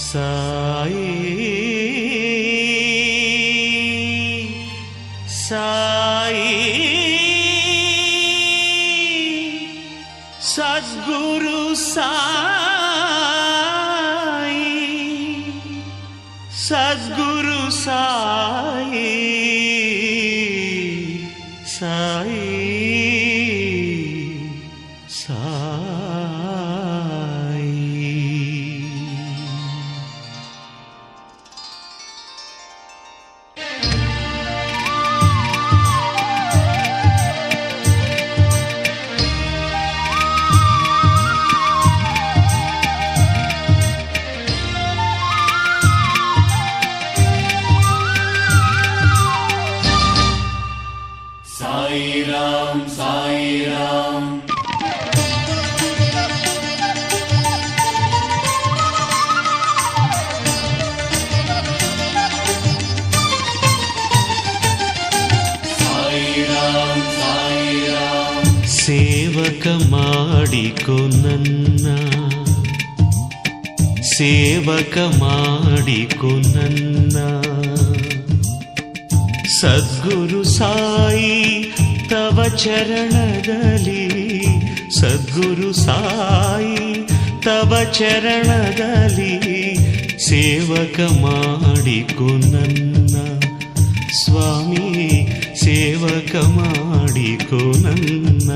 ಸಾಯಿ ಸಾಯಿ ಸದ್ಗುರು ಸಾಯಿ ಸದ್ಗುರು Sai Sai Sai Ram, Sai Ram. Sai Ram, Sai Ram. ಸೇವಕ ಮಾಡಿಕೊ ನನ್ನ ಸೇವಕ ಮಾಡಿಕೊ ನನ್ನ ಸದ್ಗುರು ಸಾಯಿ ತವ ಚರಣದಲ್ಲಿ ಸದ್ಗುರು ಸಾಯಿ ತವ ಚರಣದಲ್ಲಿ ಸೇವಕ ಮಾಡಿಕೊ ನನ್ನ ಸ್ವಾಮಿ ಸೇವಕ ಮಾಡಿಕೊ ನನ್ನ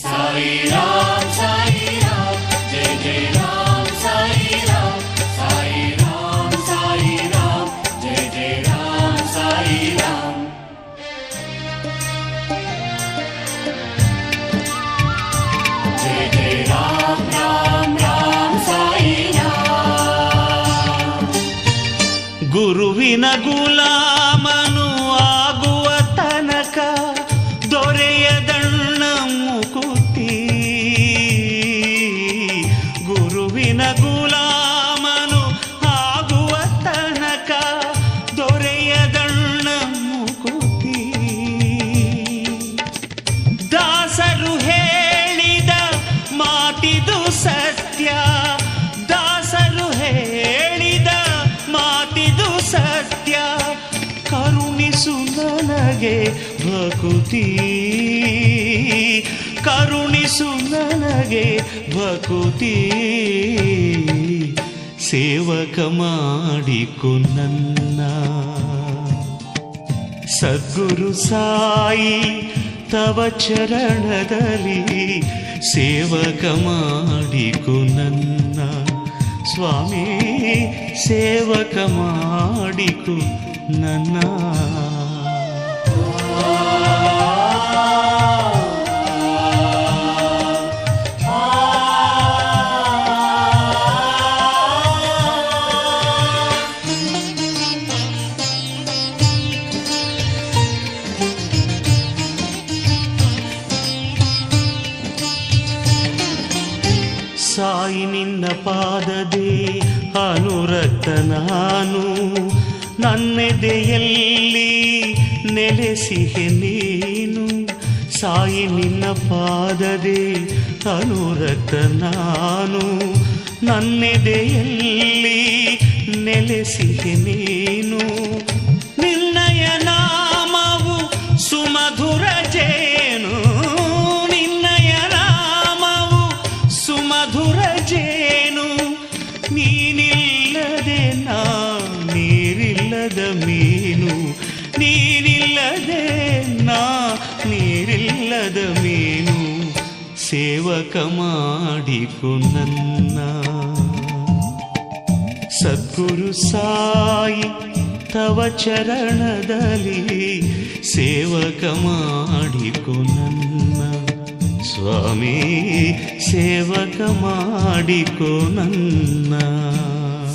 Sai Ram, Sai Ram, Jai Jai Ram, Sai Ram, Sai Ram, Sai Ram, Jai Jai Ram, Sai Ram. Jai Jai Ram, Ram, Ram, Sai Ram. ಗುರುವಿನ ಗುಲಾಮನು ಆಗುವ ತನಕ ದೊರೆಯದಣ್ಣ ಮುಕುತಿ ಗುರುವಿನ ಗುಲಾಮನು ಆಗುವ ತನಕ ದೊರೆಯದಣ್ಣ ಮುಕುತಿ ದಾಸರು ಹೇಳಿದ ಮಾತಿದು ಸತ್ಯ ದಾಸರು ಹೇಳಿದ ಮಾತಿದು ಸತ್ಯ ಕರುಣಿಸು ನನಗೆ ಭಕುತಿ ಕರುಣಿಸು ನನಗೆ ಭಕುತಿ ಸೇವಕ ಮಾಡಿಕೊ ನನ್ನ ಸದ್ಗುರು ಸಾಯಿ ತವ ಚರಣದಲ್ಲಿ ಸೇವಕ ಮಾಡಿಕೊ ನನ್ನ ಸ್ವಾಮಿ ಸೇವಕ ಮಾಡಿಕೊ ನನ್ನ ಸಾಯಿ ನಿನ್ನ ಪಾದದೇ ಅನುರಕ್ತ ನಾನು ನನ್ನೆದೆಯಲ್ಲಿ ನೆಲೆಸಿಹೆ ನೀನು ಸಾಯಿ ನಿನ್ನ ಪಾದದೇ ಅನುರಕ್ತ ನಾನು ನನ್ನೆದೆಯಲ್ಲಿ ನೆಲೆಸಿಹೆ ನೀನು ನಿನ್ನಯ ನಾಮವು ಸುಮಧುರ ಜೇನು ನಿನ್ನಯ ನಾಮವು ಸುಮಧುರ ಜೇನು ನೀನಿಲ್ಲದೆ ನಾ ನೀರಿಲ್ಲದ ಮೀನು ನೀನಿಲ್ಲದೆ ನಾ ನೀರಿಲ್ಲದ ಮೀನು ಸೇವಕ ಮಾಡಿಕೊ ನನ್ನ ಸದ್ಗುರು ಸಾಯಿ ತವ ಚರಣದಲ್ಲಿ ಸೇವಕ ಮಾಡಿಕೊ ನನ್ನ ಸ್ವಾಮಿ ಸೇವಕ ಮಾಡಿಕೊ ನನ್ನ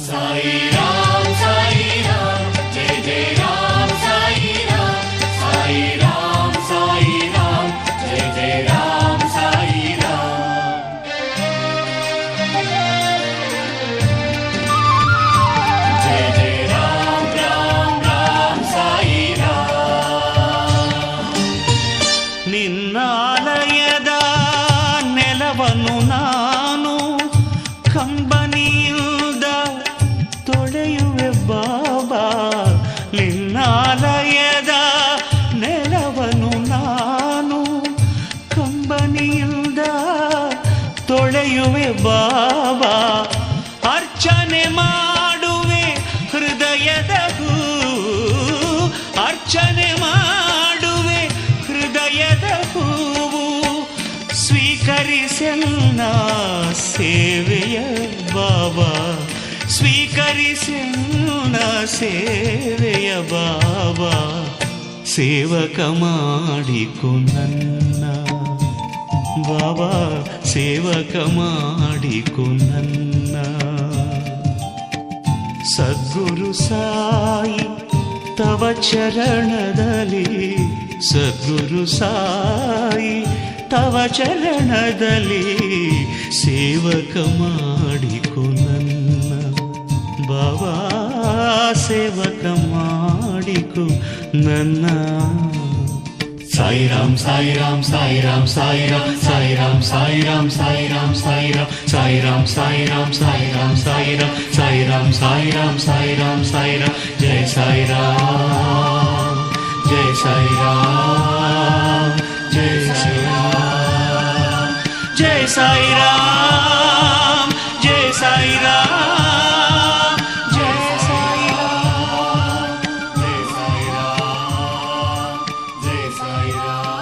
Sai Ram, Sai Ram, Jai Jai Ram, Sai Ram, Sai Ram, Sai Ram, Jai Jai Ram, Sai Ram. Jai Jai Ram, Ram, Ram, Sai Ram. ನಿನ್ನಾಲಯದ ನೆಲವನ್ನು ನಾನು ಕಂಬನಿಯಿಂದ ಪಡೆಯುವೆ ಬಾಬಾ, ಅರ್ಚನೆ ಮಾಡುವೆ ಹೃದಯದ ಹೂ, ಅರ್ಚನೆ ಮಾಡುವೆ ಹೃದಯದ ಹೂವು, ಸ್ವೀಕರಿಸೆನ್ನ ಸೇವೆಯ ಬಾಬಾ, ಸ್ವೀಕರಿಸೆನ್ನ ಸೇವೆಯ ಬಾಬಾ, ಸೇವಕ ಮಾಡಿಕೊ ನನ್ನ ಬಾಬಾ, ಸೇವಕ ಮಾಡಿಕೊ ನನ್ನ. ಸದ್ಗುರು ಸಾಯಿ ತವ ಚರಣದಲ್ಲಿ, ಸದ್ಗುರು ಸಾಯಿ ತವ ಚರಣದಲ್ಲಿ, ಸೇವಕ ಮಾಡಿಕೊ ನನ್ನ ಬಾಬಾ, ಸೇವಕ ಮಾಡಿಕೊ ನನ್ನ. ಸಾಯಿ ರಾಮ್ ಸಾಯಿ ರಾಮ್ ಸಾಯಿ ರಾಮ್ ಸಾಯಿ ರಾಮ್ ಸಾಯಿ ರಾಮ್ ಸಾಯಿ ರಾಮ್ ಸಾಯಿ ರಾಮ್ ಸಾಯಿ ರಾಮ್ ಸಾಯಿ ರಾಮ್ ಸಾಯಿ ರಾಮ್ ಸಾಯಿ ರಾಮ್ ಸಾಯಿ ರಾಮ್ ಸಾಯಿ ರಾಮ್ ಸಾಯಿ ರಾಮ್ ಸಾಯಿ ರಾಮ್ ಸಾಯಿ ರಾಮ್. ಜಯ ಸಾಯಿ ರಾಮ್ ಜಯ ಸಾಯಿ ರಾಮ್ ಜಯ ಸಾಯಿ ರಾಮ್ ಜಯ ಸಾಯಿ ರಾಮ್ ಜಯ ಸಾಯಿ ರಾಮ್ ಜಯ ಸಾಯಿ ರಾಮ್ ಜಯ ಸಾಯಿ ರಾಮ್ ಜಯ ಸಾಯಿ ರಾಮ್.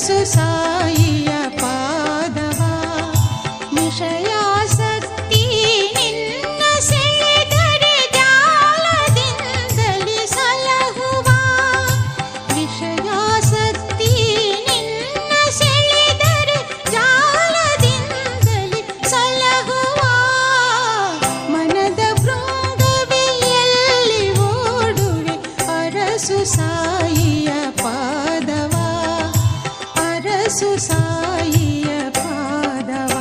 ಅರಸು ಸಾಯಿಯ ಪಾದವ ವಿಷಯಾಸಕ್ತಿ ನಿನ್ನ ಸೆಳೆದರೆ ಜಾಲದಿಂದಲೇ ಸಲಹುವ ವಿಷಯಾಸಕ್ತಿ ನಿನ್ನ ಸೆಳೆದರೆ ಜಾಲದಿಂದಲೇ ಸಲಹುವ ಮನದ ಭೃಂಗವೇ ಎಲ್ಲಿ ಓಡುವೆ ಅರಸು ಸಾಯಿಯ ಪಾದವ ಅರಸು ಸಾಯಿಯ ಪಾದವ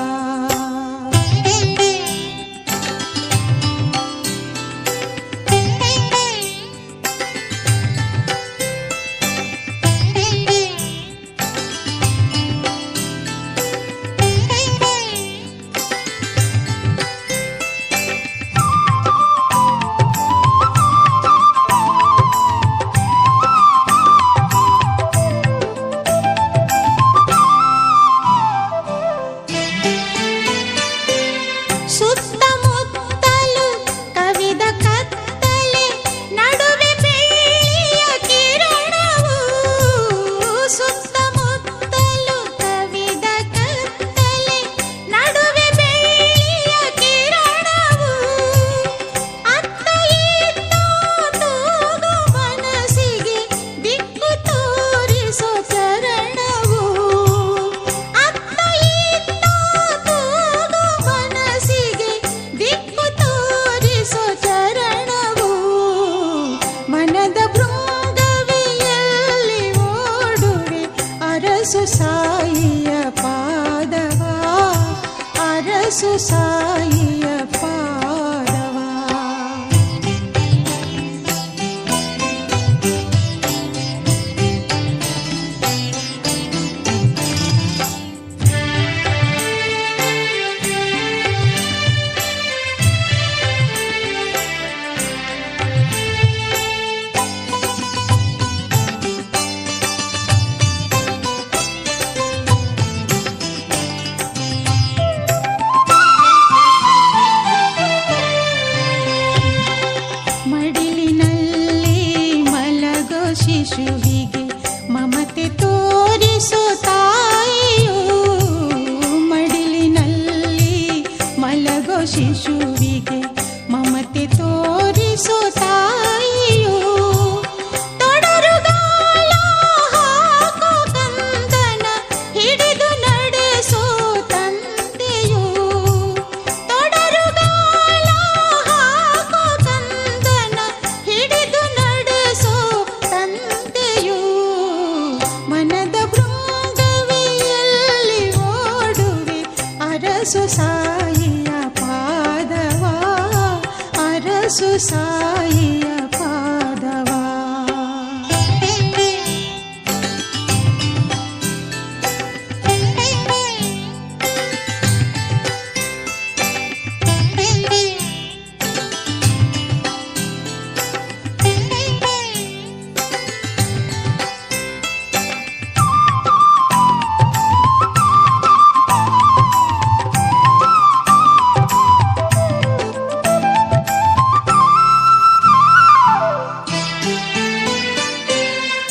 ಸುತ್ತಮುತ್ತಲು ಕವಿದ ಕತ್ತಲೆ ನಡುವೆ ಬೆಳ್ಳಿಯ ಕಿರಣವು ಸುತ್ತಮುತ್ತಲು ಕವಿದ ಕತ್ತಲೆ ನಡುವೆ ಬೆಳ್ಳಿಯ ಕಿರಣವು ಅತ್ತ ಇತ್ತ ತೂಗು ಮನಸ್ಸಿಗೆ ದಿಕ್ಕು ತೋರಿಸೋ ಚರಣವು ಅತ್ತ ಇತ್ತ ತೂಗು ಮನಸ್ಸಿಗೆ ದಿಕ್ಕು ತೋರಿಸೋ ಚರಣವು ಮನದ ಭೃಂಗವೇ ಎಲ್ಲಿ ಓಡುವೆ ಅರಸು ಸಾಯಿಯ ಪಾದವ ಅರಸು ಸಾಯಿಯ ಪಾದವ ಮಡಿಲಿನಲ್ಲಿ ಮಲಗೋ ಶಿಶುವಿಗೆ ಮಮತೆ ತೋರಿಸೋ ತಾಯಿಯು ಮಡಿಲಿನಲ್ಲಿ ಮಲಗೋ ಶಿಶುವಿಗೆ ಮಮತೆ ತೋರಿಸೋ ತಾಯಿಯು ತೊಡರುಗಾಲ ಹಾಕೋ ಕಂದನ ಹಿಡಿದು ನಡೆಸೋ ತಂದೆಯು ತೊಡರುಗಾಲ ಹಾಕೋ ಕಂದನ ಹಿಡಿದು ನಡೆಸೋ ತಂದೆಯು ಮನದ ಭೃಂಗವೇ ಎಲ್ಲಿ ಓಡುವೆ ಅರಸು ಸಾಯಿಯ ಪಾದವ ಅರಸು ಸಾಯಿಯ ಪಾದವ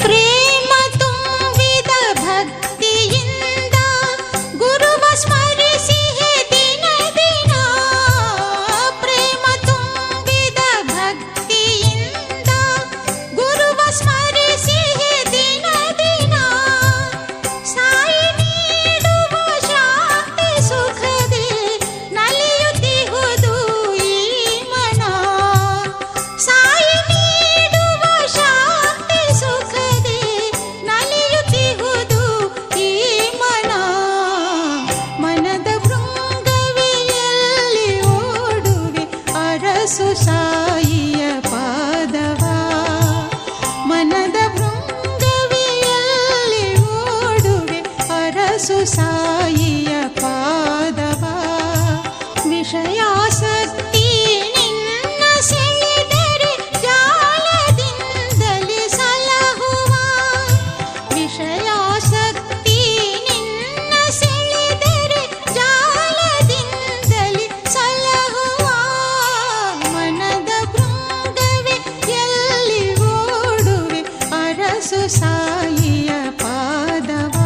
ಪ್ರೇಮ ತುಂಬಿದ ಭಕ್ತಿಯಿಂದ ಗುರುವ ಸ್ಮರಿಸಿಹೆ ದಿನ ದಿನ ಪ್ರೇಮ ತುಂಬಿದ ಭಕ್ತಿಯಿಂದ ಗುರುವ ಸ್ಮರಿಸಿಹೆ ದಿನ ದಿನ ಸಾಯಿ ನೀಡುವ ಶಾಂತಿ ಸುಖದೇ ನಲಿಯುತ್ತಿಹುದು ಈ ಮನ ಸಾಯಿ ನೀಡುವ ಶಾಂತಿ ಸುಖದೇ ನಲಿಯುತ್ತಿಹುದು ಈ ಮನ ಮನದ ಭೃಂಗವೇ ಎಲ್ಲಿ ಓಡುವೆ ಅರಸು ಸಾಯಿಯ ಪಾದವ ಮನದ ಭೃಂಗವೇ ಎಲ್ಲಿ ಓಡುವೆ ಅರಸು ಸಾಯಿಯ ಪಾದವ ವಿಷಯಾಸಕ್ತಿ ನಿನ್ನ ಸೆಳೆದರೆ ಜಾಲದಿಂದಲೇ ಸಲಹುವ ವಿಷಯಾಸಕ್ತಿ ನಿನ್ನ ಸೆಳೆದರೆ ಜಾಲದಿಂದಲೇ ಸಲಹುವ ಮನದ ಭೃಂಗವೇ ಎಲ್ಲಿ ಓಡುವೆ ಅರಸು ಸಾಯಿಯ ಪಾದವ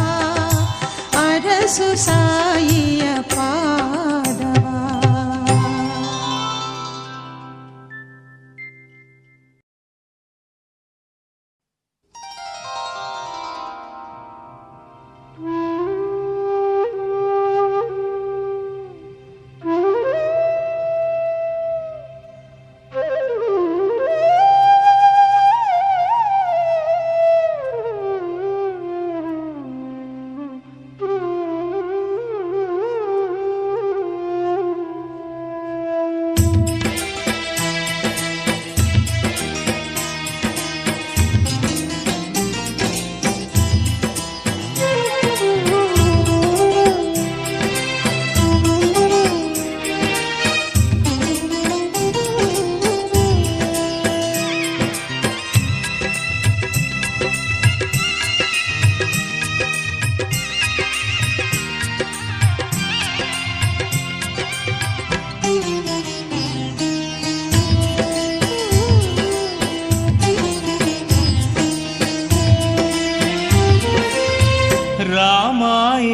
రామ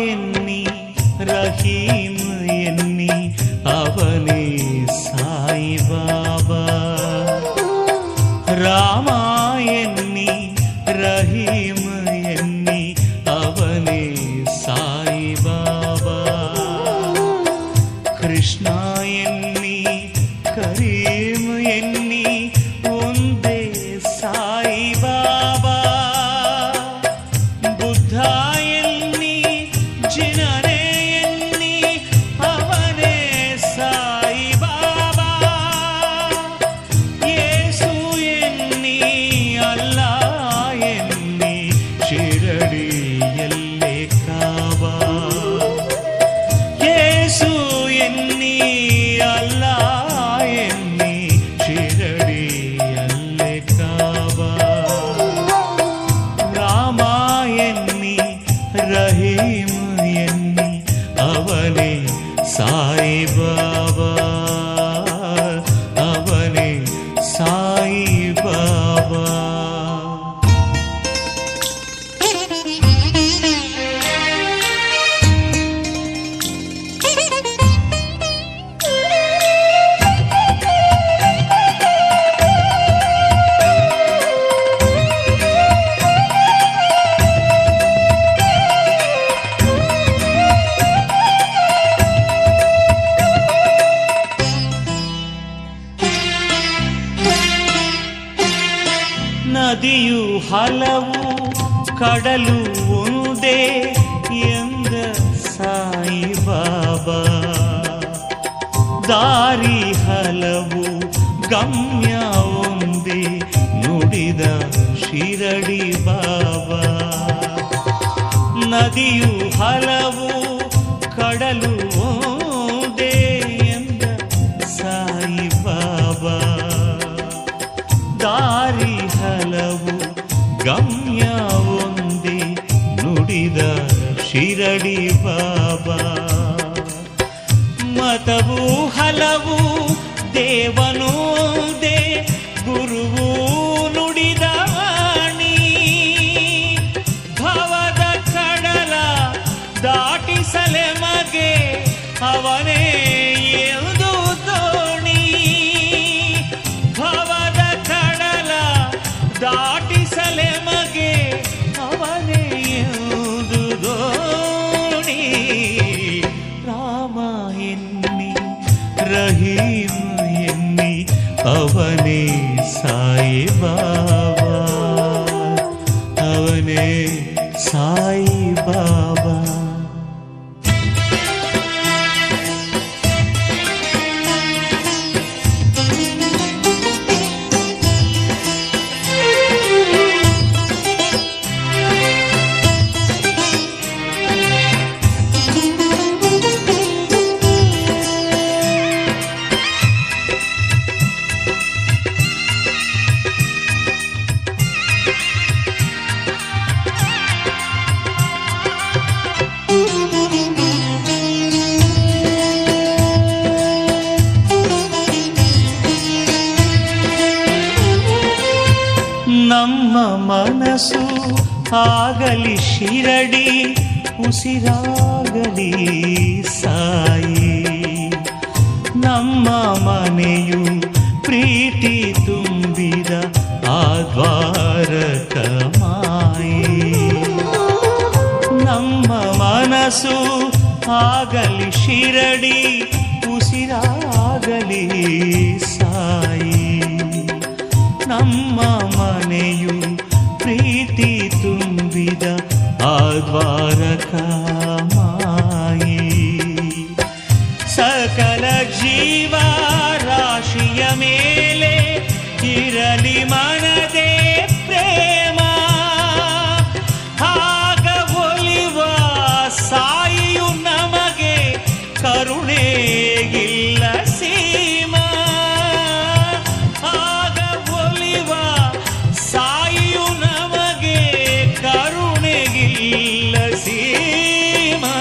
ఎన్ని రహీం ఎన్ని అవనే సాయి బాబా రామ ఎన్ని రహీం ఎన్ని అవనే సాయి బాబా కృష్ణ ఎన్ని కరీం ఎన్ని ಒಂದೇ ಸಾಯಿ ಬಾಬಾ ಬುದ್ಧ ಎನ್ನಿ ಜಿನನೇ ಎನ್ನಿ ಅವನೇ ಸಾಯಿ ಬಾಬಾ ಯೇಸು ಎನ್ನಿ ಅಲ್ಲ ಎನ್ನಿ ಶಿರಡಿಯಲ್ಲೇ ಕಾಬಾ ಯೇಸು ಎನ್ನಿ ಅಲ್ಲ ಎನ್ನಿ ಶಿರಡಿಯಲ್ಲೇ ಕಾಬಾ ರಾಮ ಎನ್ನಿ ರಹೀಂ ಎನ್ನಿ ಅವನೇ ಸಾಯಿ ಬಾಬಾ ಅವನೇ ಸಾಯಿ ಬಾಬಾ ನದಿಯು ಹಲವು ಕಡಲು ಒಂದೇ ಎಂದ ಸಾಯಿ ಬಾಬಾ ದಾರಿ ಹಲವು ಗಮ್ಯ ಒಂದೇ ನುಡಿದ ಶಿರಡಿ ಬಾಬಾ ನದಿಯು ಹಲವು ಕಡಲು ಒಂದೇ ಎಂದ ಸಾಯಿ ಬಾಬಾ ದಾರಿ ಹಲವು ಗಮ್ಯ ಒಂದೇ ನುಡಿದ ಶಿರಡಿ ಬಾಬಾ ಮತವು ಹಲವು ದೇವನು ಒಂದೇ ಗುರುವು ನುಡಿದ ವಾಣಿ ಭವದ ಕಡಲ ದಾಟಿಸಲೆ ಮಗೆ ಅವನೇ ಎಂದು ದೋಣಿ ಭವದ ಕಡಲ ದಾಟಿಸಲೆ ಮಗೆ ಅವನೇ ಎಂದು ದೋಣಿ ರಾಮ ಎನ್ನಿ ರಹೀಂ ಎನ್ನಿ ಅವನೇ ಸಾಯಿ ಬಾಬಾ ಅವನೇ ಸಾಯಿ ಬಾಬಾ ನಮ್ಮ ಮನಸ್ಸು ಆಗಲಿ ಶಿರಡಿ ಉಸಿರಾಗಲಿ ಸಾಯಿ ನಮ್ಮ ಮನೆಯು ಪ್ರೀತಿ ತುಂಬಿದ ಆ ದ್ವಾರಕ ಮಾಯಿ ನಮ್ಮ ಮನಸ್ಸು ಆಗಲಿ ಶಿರಡಿ ಉಸಿರಾಗಲಿ ಸಾಯಿ ನಮ್ಮ ಮನೆಯು ಪ್ರೀತಿ ತುಂಬಿದ ಆ ದ್ವಾರಕ ಮಾಯಿ ಸಕಲ ಜೀವ ರಾಶಿಯ ಮೇಲೆ ಇರಲಿ ಮನದೇ ಪ್ರೇಮ ಆಗ ಒಲಿವ ಸಾಯಿಯು ನಮಗೆ ಕರುಣೆಗಿಲ್ಲ ಸೀಮಾ ಆಗ ಒಲಿವ ಸಾಯಿಯು ನಮಗೆ ಕರುಣೆಗಿಲ್ಲ ಸೀಮಾ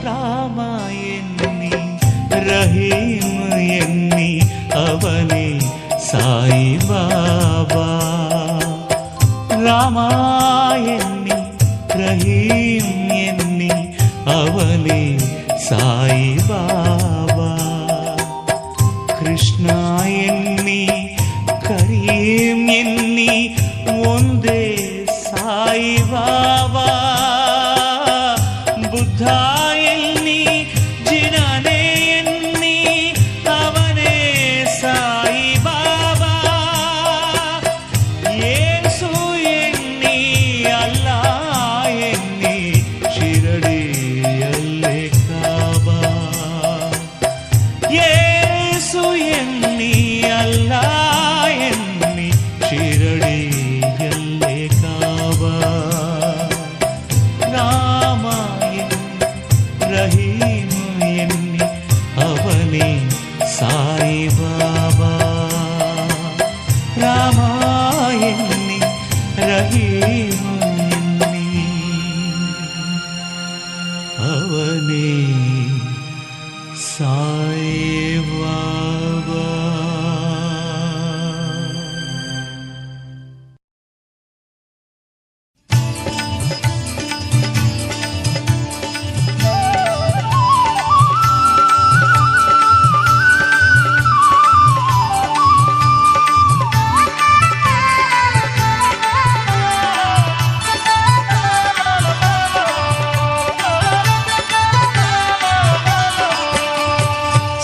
ರಾಮ ಎನ್ನಿ ರಹೀಂ ಎನ್ನಿ ಅವನೇ ಸಾಯಿ ಬಾಬಾ ರಾಮ ಎನ್ನಿ റഹീം എന്നീ അവനെ സായി ബാബ. കൃഷ്ണ എന്നീ കരീം എന്നീ ಒಂದೇ ಸಾಯಿ ಬಾಬಾ. ಬುದ್ಧ ಎನ್ನಿ ಜಿನನೇ ಎನ್ನಿ ಅವನೇ ಸಾಯಿ ಬಾಬಾ. ಯೇಸು ಎನ್ನಿ ಅಲ್ಲ ಎನ್ನಿ ಶಿರಡಿಯಲ್ಲೇ ಕಾಬಾ. ಯೇಸು ಎನ್ನಿ ಅಲ್ಲ ಎನ್ನಿ ಶಿರಡಿಯಲ್ಲೇ ಕಾಬಾ. ರಾಮ ಎನ್ನಿ ರಹೀಮ ಎನ್ನಿ ಅವನೇ ಸಾಯಿ ಬಾಬಾ. ರಾಮ ಎನ್ನಿ ರಹೀಮ ಎನ್ನಿ ಅವನೇ ಸಾಯಿ ಬಾಬಾ.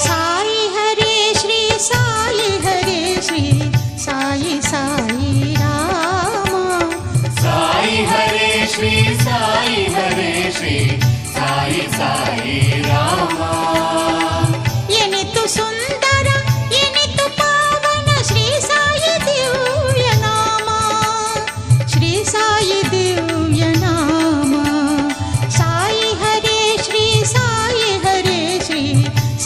ಸಾಯಿ ಹರೇ ಶ್ರೀ ಸಾಯಿ ಹರೇ ಶ್ರೀ ಸಾಯಿ ಸಾಯಿ ರಾಮ. ಸಾಯಿ ಹರೇ ಶ್ರೀ ಸಾಯಿ ಹರೇ ಶ್ರೀ ಸಾಯಿ ಸಾಯಿ ರಾಮ. ಎನಿತು ಸುಂದರ ಎನಿತು ಪಾವನ ಶ್ರೀ ಸಾಯಿ ದಿವ್ಯ ನಾಮ. ಶ್ರೀ ಸಾಯಿ ದಿವ್ಯ ನಾಮ. ಸಾಯಿ ಹರೇ ಶ್ರೀ ಸಾಯಿ ಹರೇ ಶ್ರೀ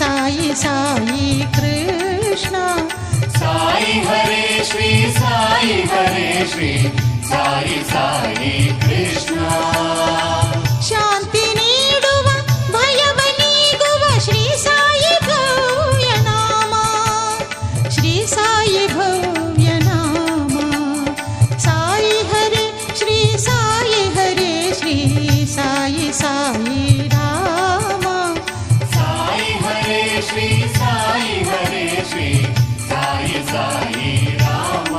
ಸಾಯಿ ಸಾಯಿ ಕೃಷ್ಣ. ಸಾಯಿ ಹರೇ ಶ್ರೀ ಸಾಯಿ ಹರೇ ಶ್ರೀ ಸಾಯಿ ಸಾಯಿ ಕೃಷ್ಣ. ಶಾಂತಿ ನೀಡುವ ಭಯವ ನೀಗುವ ಶ್ರೀ ಸಾಯಿ ಭವ್ಯ ನಾಮ. ಶ್ರೀ ಸಾಯಿ ಭವ್ಯ ನಾಮ. ಸಾಯಿ ಹರೇ ಶ್ರೀ ಸಾಯಿ ಹರೇ ಶ್ರೀ ಸಾಯಿ ಸಾಯಿ ರಾಮ. ಸಾಯಿ ಹರೇ ಶ್ರೀ ಸಾಯಿ ಹರೇ ಶ್ರೀ ಸಾಯಿ ಸಾಯಿ ರಾಮ.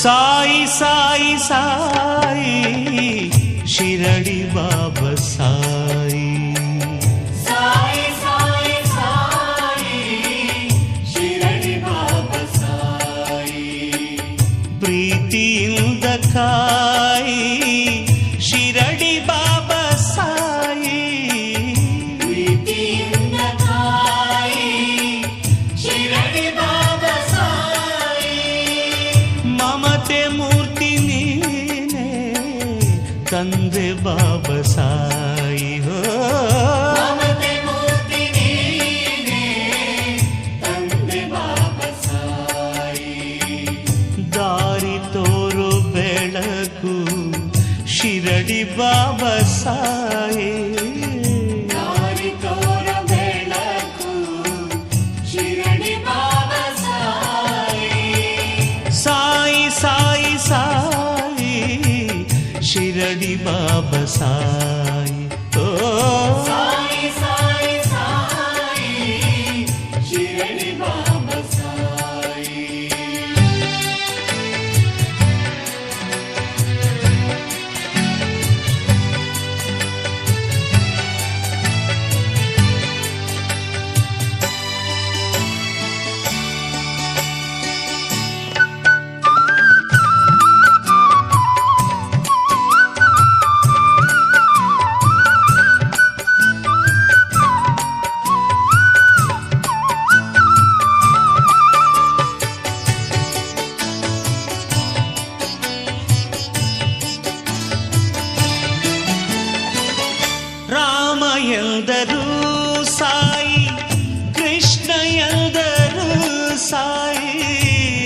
ಸಾಯಿ ಸಾಯಿ ಸಾಯಿ ಶಿರಡಿ ಬಾಬಾ ಸಾಯಿ ಸಾಯಿ ಸಾಯಿ ಸಾಯಿ ಶಿರಡಿ ಬಾಬಾ ಸಾಯಿ ಪ್ರೀತಿಯಿಂದ ಕಾಯಿ ಶಿರಡಿ ಬಾಬಾ ಸಾಯಿ ಪ್ರೀತಿಯಿಂದ ಕಾಯಿ ಶಿರಡಿ ಬಾಬಾ ಸಾಯಿ ಮಮತೆ ಮೂರ್ತಿ ನೀನೆ ತಂದೆ ಬಾಬಾ ಸಾಯಿ ಹೋ ಮಮತೆ ಮೂರ್ತಿ ನೀನೆ ತಂದೆ ಬಾಬಾ ಸಾಯಿ ದಾರಿ ತೋರು ಬೆಳಕು ಶಿರಡಿ ಬಾಬಾ ಸಾಯಿ ದಾರಿ ತೋರ ಬೆಳಕು ಶಿರಡಿ ಬಾಬಾ ಸಾಯಿ ಸಾಯಿ ಸಾಯಿ ಸಾಯಿ ಶಿರಡಿ ಬಾಬಾ ಸಾಯಿ ಓ ಸಾಯಿ ಸಾಯಿ ಸಾಯಿ ಶಿರಡಿ ಬಾಬಾ ಸಾಯಿ ರಾಮ ಎಂದರು ಸಾಯಿ ಕೃಷ್ಣ ಎಂದರು ಸಾಯಿ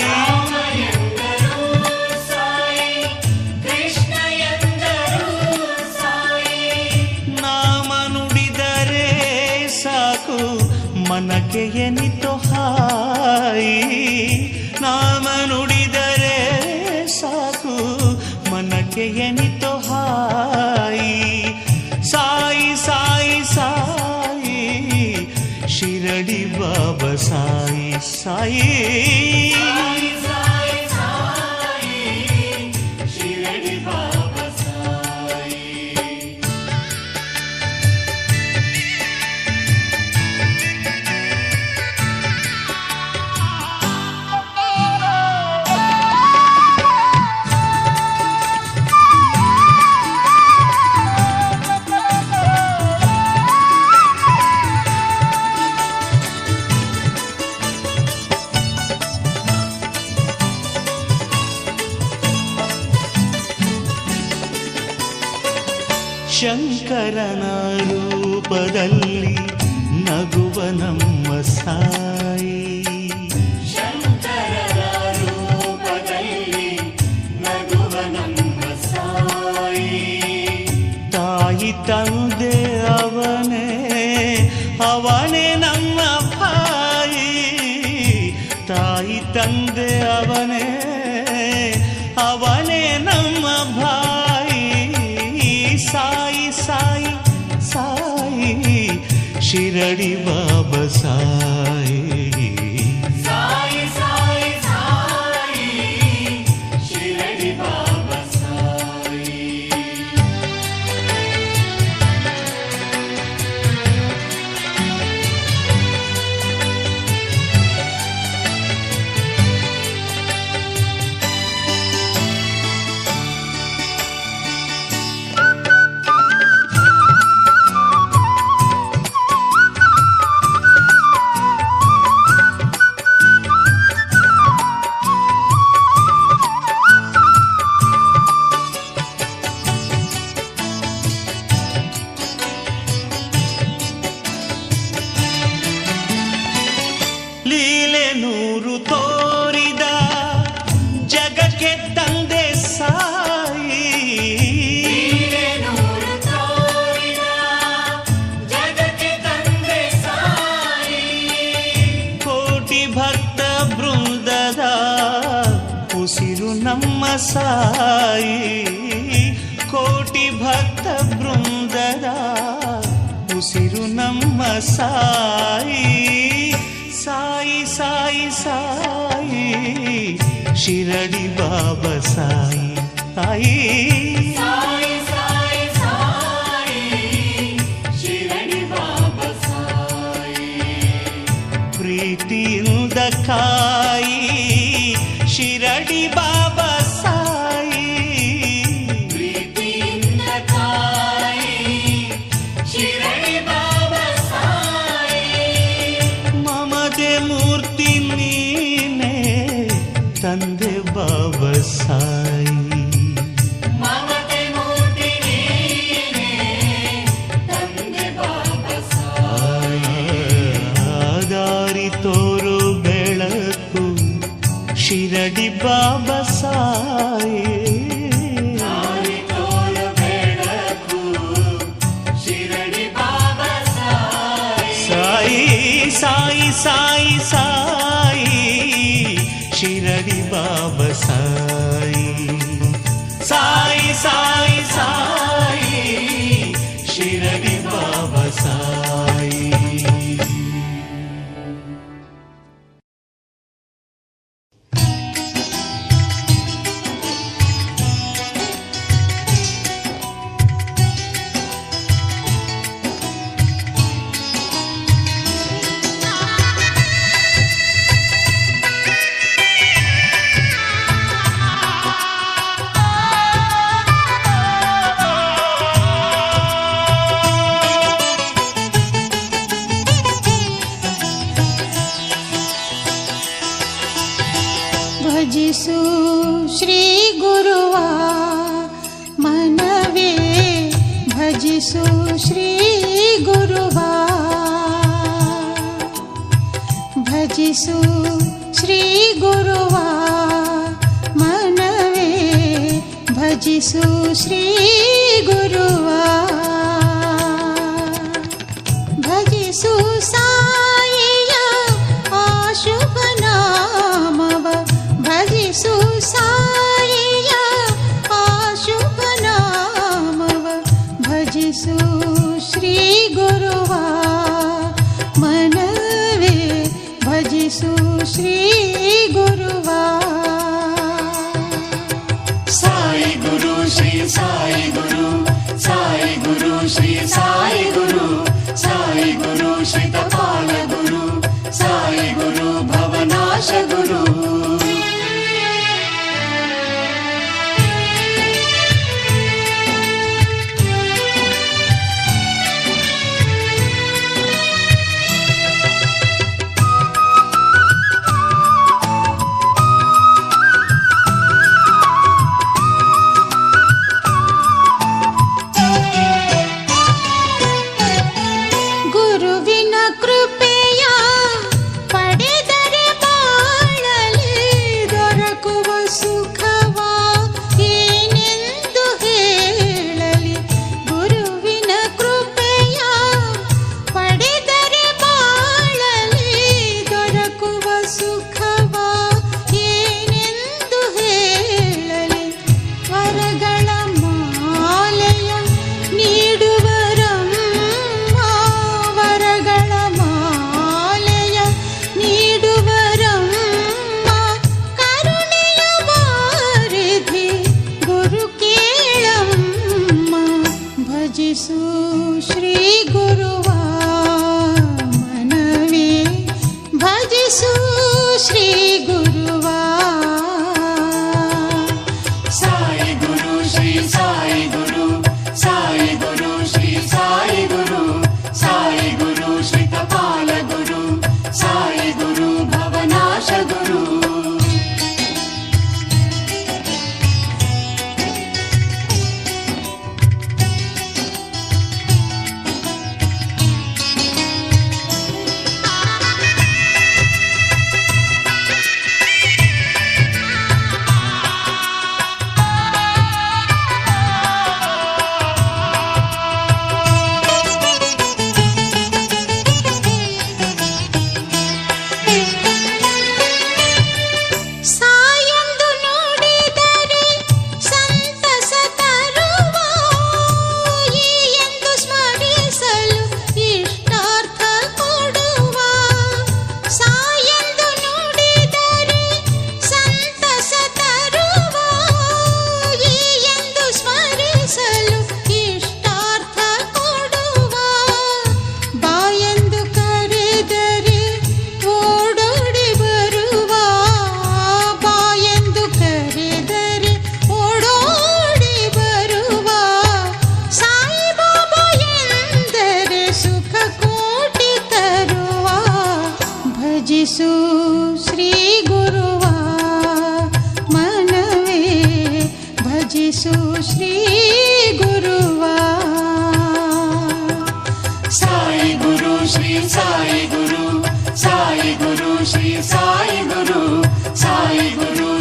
ರಾಮ ಎಂದರು ಸಾಯಿ ಕೃಷ್ಣ ಎಂದರು ಸಾಯಿ ನಾಮ ನುಡಿದರೆ ಸಾಕು ಮನಕ್ಕೆ ಎನಿತು ಹಾಯಿ ನಾಮ ನುಡಿದರೆ ಸಾಕು ಮನಕ್ಕೆ ಎನಿತು ಹಾಯಿ ಸಾಯಿ ಸಾಯಿ ಸಾಯಿ ಶಿರಡಿ ಬಾಬಾ ಸಾಯಿ ಸಾಯಿ ಸಾಯಿ ಸಾಯಿ ಸಾಯಿ ಶಿರಡಿ ಬಾಬಾ ಸಾಯಿ ಶಂಕರನ ರೂಪದಲ್ಲಿ ನಗುವ ನಮ್ಮ ಸಾಯಿ ಶಂಕರರ ರೂಪದಲ್ಲಿ ನಗುವ ನಮ್ಮ ಸಾಯಿ ತಾಯಿ ತಂದೆ ಅವನೇ ಅವನೇ ನಮ್ಮ ಭಾಯಿ ತಾಯಿ ತಂದೆ ಅವನೇ ಅವನೇ ನಮ್ಮ ಭಾಯಿ ಸಾಯಿ ಸಾಯಿ ಸಾಯಿ ಶಿರಡಿ ಬಾಬಾ ಸಾಯಿ ಸಾಯಿ ಸಾಯಿ ಸಾಯಿ ಶಿರಡಿ ಬಾಬಾ ಸಾಯಿ ಲೀಲೆ ನೂರು ತೋರಿದ ಜಗಕ್ಕೆ ತಂದೆ ಸಾಯಿ ಲೀಲೆ ನೂರು ತೋರಿದ ಜಗಕ್ಕೆ ತಂದೆ ಸಾಯಿ ಕೋಟಿ ಭಕ್ತ ಬೃಂದದ ಉಸಿರು ನಮ್ಮ ಸಾಯಿ ಕೋಟಿ ಭಕ್ತ ಬೃಂದದ ಉಸಿರು ನಮ್ಮ ಸಾಯಿ ಸಾಯಿ ಸಾಯಿ ಸಾಯಿ ಶಿರಡಿ ಬಾಬಾ ಸಾಯಿ ತಾಯಿ ಸಾಯಿ ಸಾಯಿ ಸಾಯಿ ಶಿರಡಿ ಬಾಬಾ ಸಾಯಿ ಪ್ರೀತಿಯಿಂದ ಕಾಯಿ ಶಿರಡಿ ಬಾಬಾ ಸಾಯಿ ಪ್ರೀತಿಯಿಂದ ಕಾಯಿ ಶಿರಡಿ ಬಾಬಾ ಸಾಯಿ ಮಮತೆ ಮೂರ್ತಿ ನೀನೆ ತಂದೆ ಬಾಬಾ ಸಾಯಿ ಮಮತೆ ಮೂರ್ತಿ ನೀನೆ ತಂದೆ ಬಾಬಾ ಸಾಯಿ ದಾರಿ ತೋರು ಬೆಳಕು ಶಿರಡಿ ಬಾಬಾ ಸಾಯಿ ದಾರಿ ತೋರು ಬೆಳಕು ಶಿರಡಿ ಬಾಬಾ ಸಾಯಿ ಸಾಯಿ ಸಾಯಿ ಸಾಯಿ ಸಾಯಿ ಶಿರಡಿ ಬಾಬಾ ಸಾಯಿ ಸಾಯಿ ಸಾಯಿ ಸಾಯಿ ಶಿರಡಿ ಬಾಬಾ ಸಾಯಿ ಭಜಿಸು ಶ್ರೀ ಗುರುವ ಮನವೇ ಭಜಿಸು ಶ್ರೀ ಗುರುವ ಭಜಿಸು ಶ್ರೀ ಗುರುವ ಮನವೇ ಭಜಿಸು ಶ್ರೀ ಗುರುವ ಭಜಿಸು ಸಾಯಿಯ ಆಶುಭ ನಾಮವ ಭಜಿಸು ಸಾಯಿಯ ಆಶುಭ ನಾಮವ ಭಜಿಸು ಶ್ರೀ ಗುರುವ ಮನವೇ ಭಜಿಸು ಶ್ರೀ ಗುರುವ ಸಾಯಿ ಗುರು ಶ್ರೀ ಸಾಯಿ ಗುರು ಸಾಯಿ ಗುರು ಶ್ರೀ ಸಾಯಿ ಗುರು ಸಾಯಿ ಗುರು ಶ್ರಿತಪಾಲ ಗುರು ಸಾಯಿ ಗುರು ಭವನಾಶ ಗುರು ಗುರುವಿನ ಕೃಪೆಯ ಪಡೆದರೆ ಬಾಳಲಿ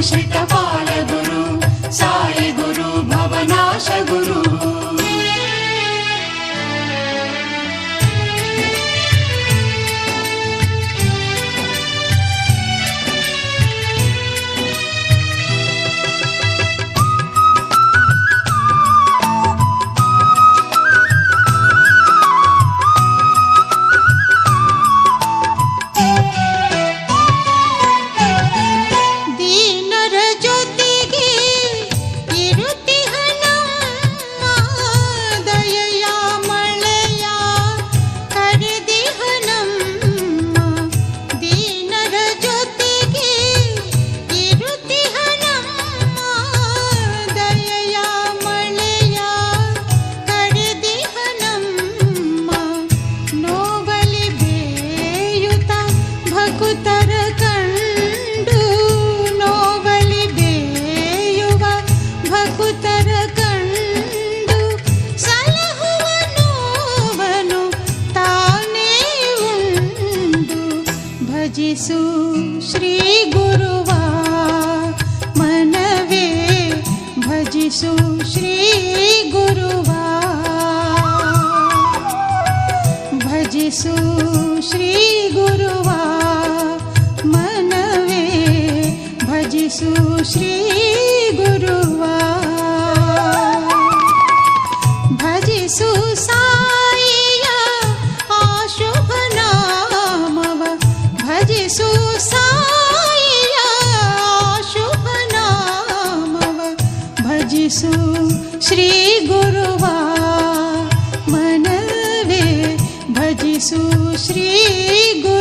श्रितपाल गुरु साई गुरु भवनाश गुरु ದೀನರ ಜೊತೆಗೆ ಇರುತ್ತಿಹನಮ್ಮ, ದಯೆಯ ಮಳೆಯ ಕರೆದಿಹನಮ್ಮ. ದೀನರ ಜೊತೆಗೆ ಇರುತ್ತಿಹನಮ್ಮ, ದಯೆಯ ಮಳೆಯ ಕರೆದಿಹನಮ್ಮ. ನೋವಲಿ ಬೇಯುತ ಭಕುತರ ಕಂಡು, ನೋವಲಿ ಬೇಯುವ ಭಕುತರ ಕಂಡು, ಸಲಹುವ ನೋವನು ತಾನೇ ಉಂಡು. ಭಜಿಸು ಶ್ರೀ ಗುರುವ ಮನವೇ, ಭಜಿಸು ಶ್ರೀ ಗುರುವ. ಭಜಿಸು ಶ್ರೀ ಗುರುವ ಮನವೇ, ಭಜಿಸು ಶ್ರೀ ಗುರುವ. ಭಜಿಸು ಸಾಯಿಯ ಆ ಶುಭ ನಾಮವ, ಭಜಿಸು ಸಾಯಿಯ ಆ ಶುಭ ನಾಮವ. ಭಜಿಸು ಶ್ರೀ ಗುರುವ ಮನವೇ, ಭಜಿಸು ಶ್ರೀ ಗುರುವ.